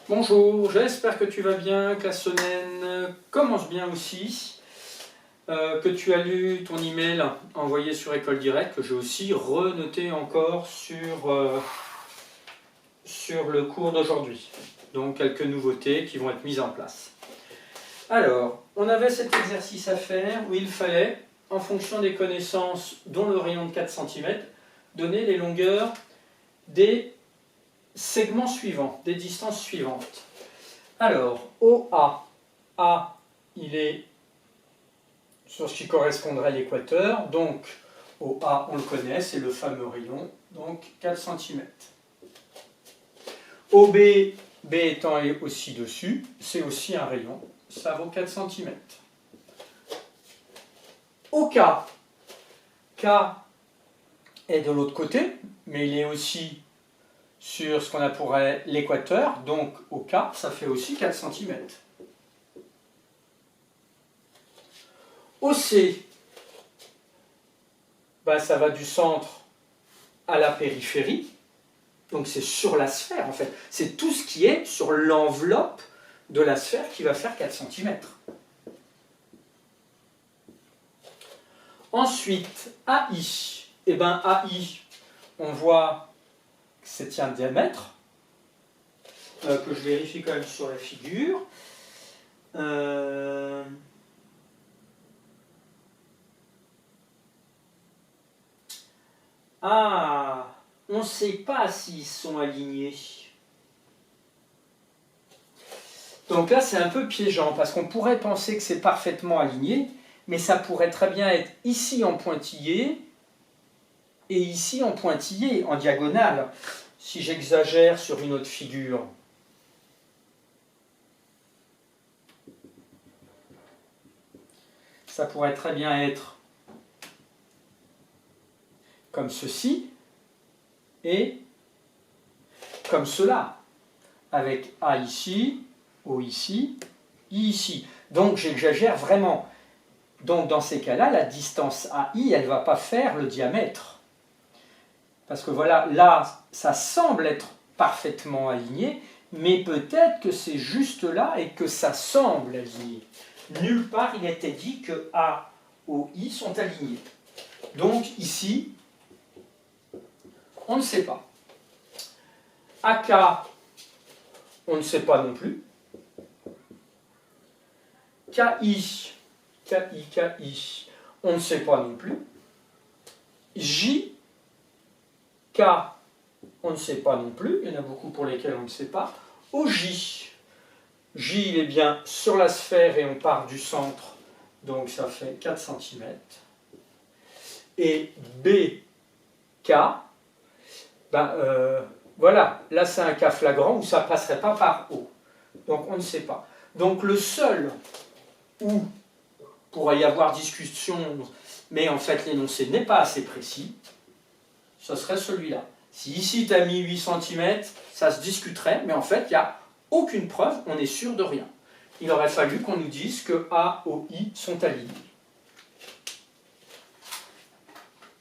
Bonjour, j'espère que tu vas bien, que la semaine commence bien aussi, que tu as lu ton email envoyé sur École Directe, que j'ai aussi renoté encore sur le cours d'aujourd'hui. Donc quelques nouveautés qui vont être mises en place. Alors, on avait cet exercice à faire où il fallait, en fonction des connaissances, dont le rayon de 4 cm, donner les longueurs des segments suivants, des distances suivantes. Alors, OA, A, il est sur ce qui correspondrait à l'équateur, donc OA, on le connaît, c'est le fameux rayon, donc 4 cm. OB, B étant aussi dessus, c'est aussi un rayon, ça vaut 4 cm. OK, K est de l'autre côté, mais il est aussi sur ce qu'on appellerait l'équateur, donc au K, ça fait aussi 4 cm. OC, ça va du centre à la périphérie, donc c'est sur la sphère en fait. C'est tout ce qui est sur l'enveloppe de la sphère qui va faire 4 cm. Ensuite, AI, AI, on voit que c'est un diamètre, que je vérifie quand même sur la figure. On ne sait pas s'ils sont alignés. Donc là, c'est un peu piégeant, parce qu'on pourrait penser que c'est parfaitement aligné, mais ça pourrait très bien être ici en pointillé, et ici en pointillé, en diagonale, si j'exagère sur une autre figure. Ça pourrait très bien être comme ceci, et comme cela, avec A ici, O ici, I ici. Donc j'exagère vraiment. Donc dans ces cas-là, la distance AI, elle ne va pas faire le diamètre. Parce que voilà, là, ça semble être parfaitement aligné, mais peut-être que c'est juste là et que ça semble aligné. Nulle part il était dit que A, O, I sont alignés. Donc ici, on ne sait pas. AK, on ne sait pas non plus. KI, on ne sait pas non plus. J, K, on ne sait pas non plus. Il y en a beaucoup pour lesquels on ne sait pas. OJ, J, il est bien sur la sphère et on part du centre, donc ça fait 4 cm. Et BK, voilà, là c'est un cas flagrant où ça ne passerait pas par O. Donc on ne sait pas. Donc le seul où pourrait y avoir discussion, mais en fait l'énoncé n'est pas assez précis, ce serait celui-là. Si ici tu as mis 8 cm, ça se discuterait, mais en fait il n'y a aucune preuve, on est sûr de rien. Il aurait fallu qu'on nous dise que A, O, I sont alignés.